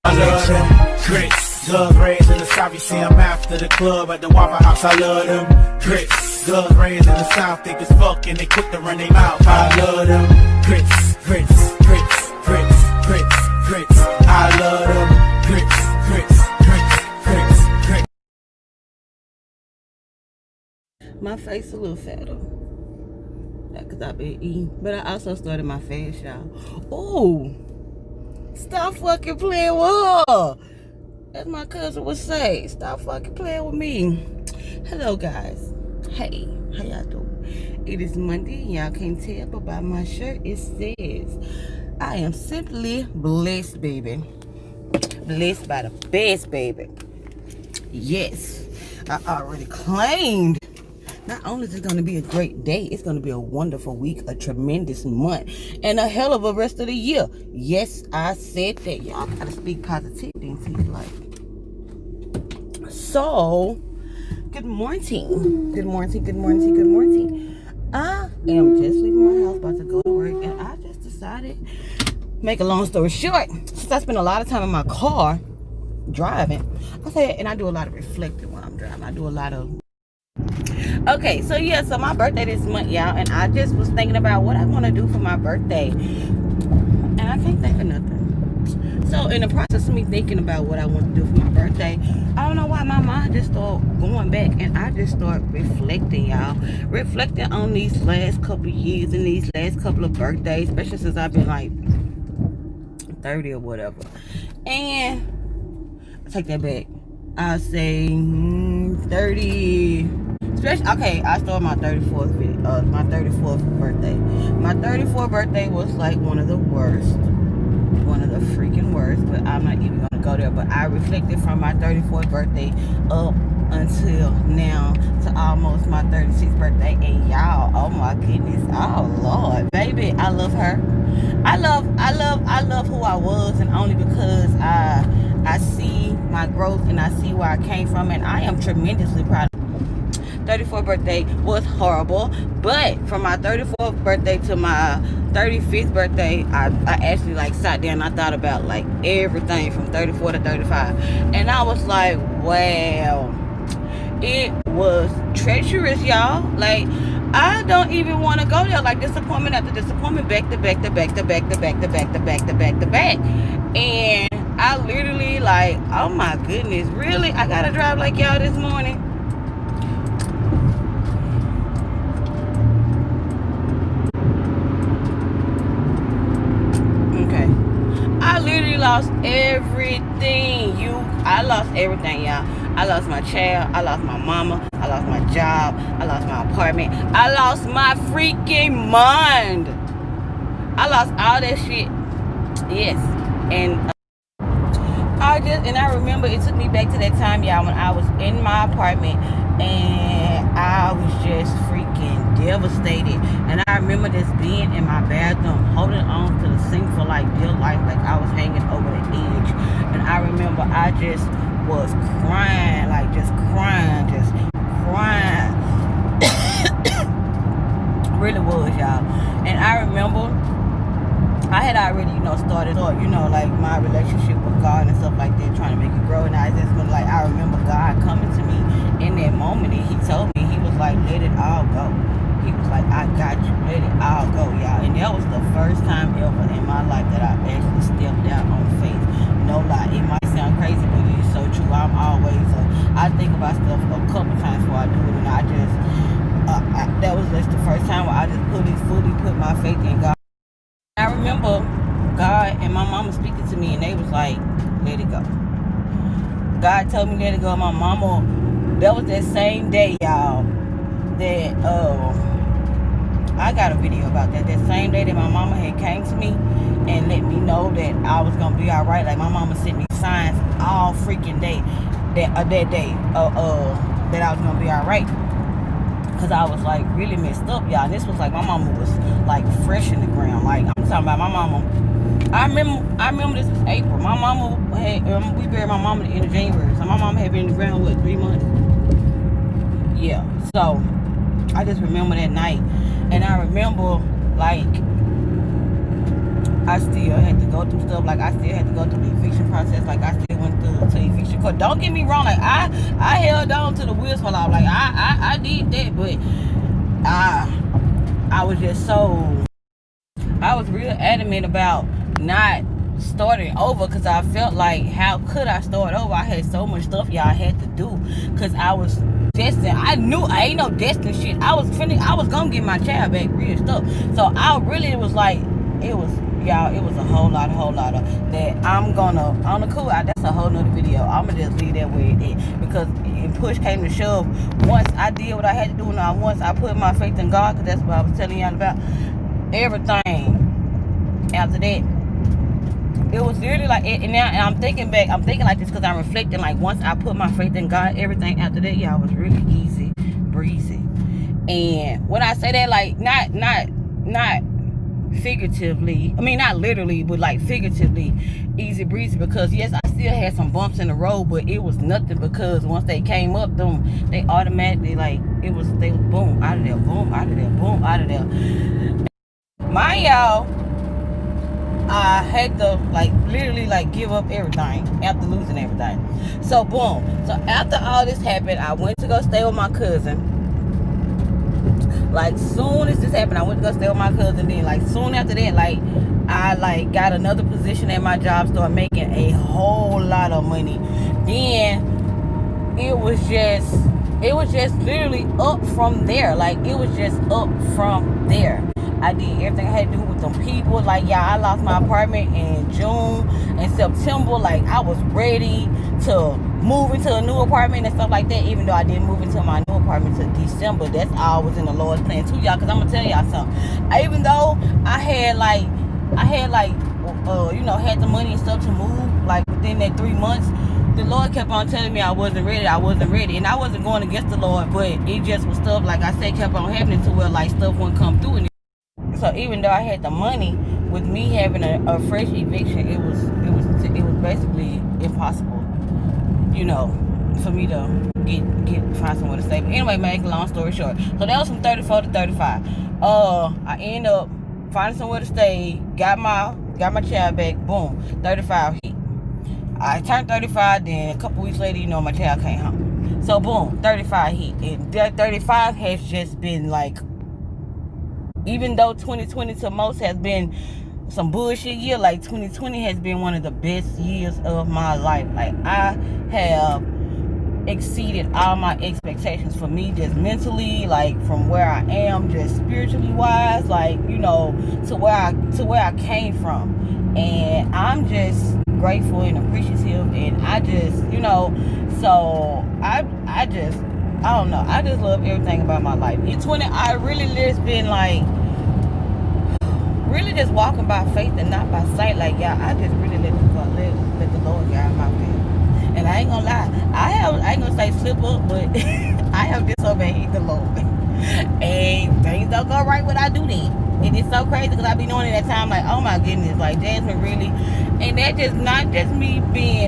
I love them grits. Guns raised in the South, you see them after the club at the Waffle House. I love them grits. Guns raised in the South, thick as fuck and they quick to run their mouth. I love them grits, grits, grits, grits, grits, grits. I love them grits, grits, grits, grits, grits. My face a little fatter. Because I've been eating. But I also started my fast, y'all. Oh, stop fucking playing with her. As my cousin would say, stop fucking playing with me. Hello, guys. Hey, how y'all doing? It is Monday. Y'all can't tell, but by my shirt, it says, I am simply blessed, baby. Blessed by the best, baby. Yes, I already claimed. Not only is it going to be a great day, it's going to be a wonderful week, a tremendous month, and a hell of a rest of the year. Yes, I said that. Y'all got to speak positivity into your life. So, good morning. Good morning, good morning, good morning. I am just leaving my house, about to go to work, and I just decided, make a long story short, since I spend a lot of time in my car driving, I said, and I do a lot of reflecting when I'm driving. I do a lot of... Okay, so yeah, so my birthday this month, y'all, and I just was thinking about what I want to do for my birthday, and I can't think of nothing. So in the process of me thinking about what I want to do for my birthday, I don't know why my mind just started going back, and I just started reflecting, y'all. Reflecting on these last couple of years and these last couple of birthdays, especially since I've been like 30 or whatever. And I take that back. I say 30. Especially, okay, I started my 34th video, my 34th birthday. My 34th birthday was like one of the worst. One of the freaking worst, but I'm not even gonna go there. But I reflected from my 34th birthday up until now to almost my 36th birthday, and y'all, oh my goodness, oh Lord, baby, I love her. I love who I was, and only because I see my growth and I see where I came from, and I am tremendously proud of 34th birthday was horrible, but from my 34th birthday to my 35th birthday, I actually like sat down and I thought about like everything from 34 to 35, and I was like, wow, it was treacherous, y'all. Like, I don't even want to go there. Like, disappointment after disappointment, back to back to back to back to back to back to back to back to back, and I literally like, oh my goodness, really, I gotta drive like y'all this morning. I literally lost everything. I lost everything, y'all. I lost my child. I lost my mama. I lost my job. I lost my apartment. I lost my freaking mind. I lost all that shit. Yes. And I remember it took me back to that time, y'all, when I was in my apartment and I was just freaking devastated. And I remember just being in my bathroom, holding on to the sink for like dear life, like I was hanging over the edge. And I remember I just was crying, like just crying. Really was, y'all. And I remember I had already, started off, like my relationship with God and stuff like that, trying to make it grow. And I just been like, I remember God coming to me in that moment, and he told me, he was like, let it all go. He was like, I got you, let it all go, y'all. And that was the first time ever in my life that I actually stepped out on faith. No lie, it might sound crazy, but it's so true. I'm always, I think about stuff a couple times before I do it, and I just, that was just the first time where I just fully put my faith in God. I remember God and my mama speaking to me, and they was like, let it go. God told me let it go. My mama, that was that same day, y'all, that I got a video about that. That same day that my mama had came to me and let me know that I was gonna be all right. Like, my mama sent me signs all freaking day that day that I was gonna be all right. Cause I was like really messed up, y'all. And this was like, my mama was like fresh in the ground. Like, I'm talking about my mama. I remember this was April. My mama had, we buried my mama at the end of January. So my mama had been in the ground, 3 months? Yeah. So I just remember that night. And I remember like I still had to go through stuff. Like, I still had to go through the eviction process. Like, I still went through to eviction court. Don't get me wrong. Like, I held on to the wheels for life. Like, I did that, but I was just so, I was real adamant about not starting over, because I felt like, how could I start over? I had so much stuff y'all had to do, because I was destined. I knew I ain't no destined shit. I was gonna get my child back, real stuff. So I really was like, it was a whole lot of that. I'm on the cool. That's a whole nother video. I'm gonna just leave that way it is, because if push came to shove, once I did what I had to do, and once I put my faith in God, because that's what I was telling y'all about, everything after that, it was literally like, and now and I'm thinking back, I'm thinking like this because I'm reflecting, like, once I put my faith in God, everything after that, y'all, was really easy breezy. And when I say that, like, not figuratively, I mean, not literally, but like figuratively easy breezy, because yes, I still had some bumps in the road, but it was nothing, because once they came up, they automatically, like, they was boom out of there, boom out of there, boom out of there. Mind y'all, I had to, like, literally, like, give up everything after losing everything. So boom, so after all this happened, I went to go stay with my cousin. Like, soon as this happened, I went to go stay with my cousin. Then, like, soon after that, like, I, like, got another position at my job, started making a whole lot of money. Then it was just literally up from there. Like, it was just up from there. I did everything I had to do with them people. Like, yeah, I lost my apartment in June and September. Like, I was ready to move into a new apartment and stuff like that, even though I didn't move into my new apartment till December. That's all was in the Lord's plan too, y'all, because I'm gonna tell y'all something. Even though I had had the money and stuff to move, like, within that 3 months, the Lord kept on telling me I wasn't ready, and I wasn't going against the Lord, but it just was stuff, like I said, kept on happening to where, like, stuff wouldn't come through. And so even though I had the money, with me having a fresh eviction, it was basically impossible, for me to find somewhere to stay. But anyway, make a long story short, so that was from 34 to 35. I ended up finding somewhere to stay, got my child back, boom, 35 hit. I turned 35, then a couple weeks later, my child came home. So boom, 35 hit. And that 35 has just been like, even though 2020 to most has been some bullshit year, like, 2020 has been one of the best years of my life. Like, I have exceeded all my expectations, for me, just mentally, like, from where I am, just spiritually wise, like, to where I came from. And I'm just grateful and appreciative, and I just, so I don't know, I just love everything about my life. In 20, I really just been like, really just walking by faith and not by sight. Like, y'all, I just really let the Lord guide my path. And I ain't gonna lie, I ain't gonna say slip up, but I have disobeyed the Lord. And things don't go right when I do that. And it's so crazy, because I be knowing at that time, like, oh my goodness, like, Jasmine, really? And that just not just me being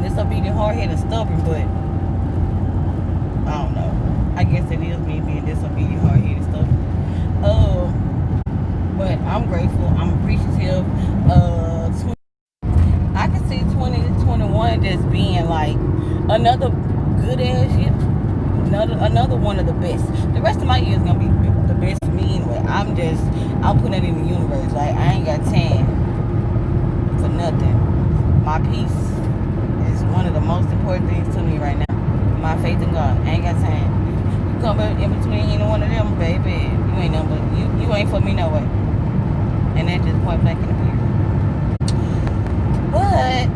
disobedient, hard-headed, stubborn, but I don't know. I guess it is me being disobedient, hard-headed, stubborn. But I'm grateful. I'm appreciative. I can see 2021 just being like another good ass year. Another one of the best. The rest of my year is gonna be the best for me anyway. I'm putting it in the universe. Like, I ain't got time for nothing. My peace is one of the most important things to me right now. My faith in God. I ain't got time. You come in between any one of them, baby, you ain't no, but you ain't for me no way. And that just point blank in the mirror. But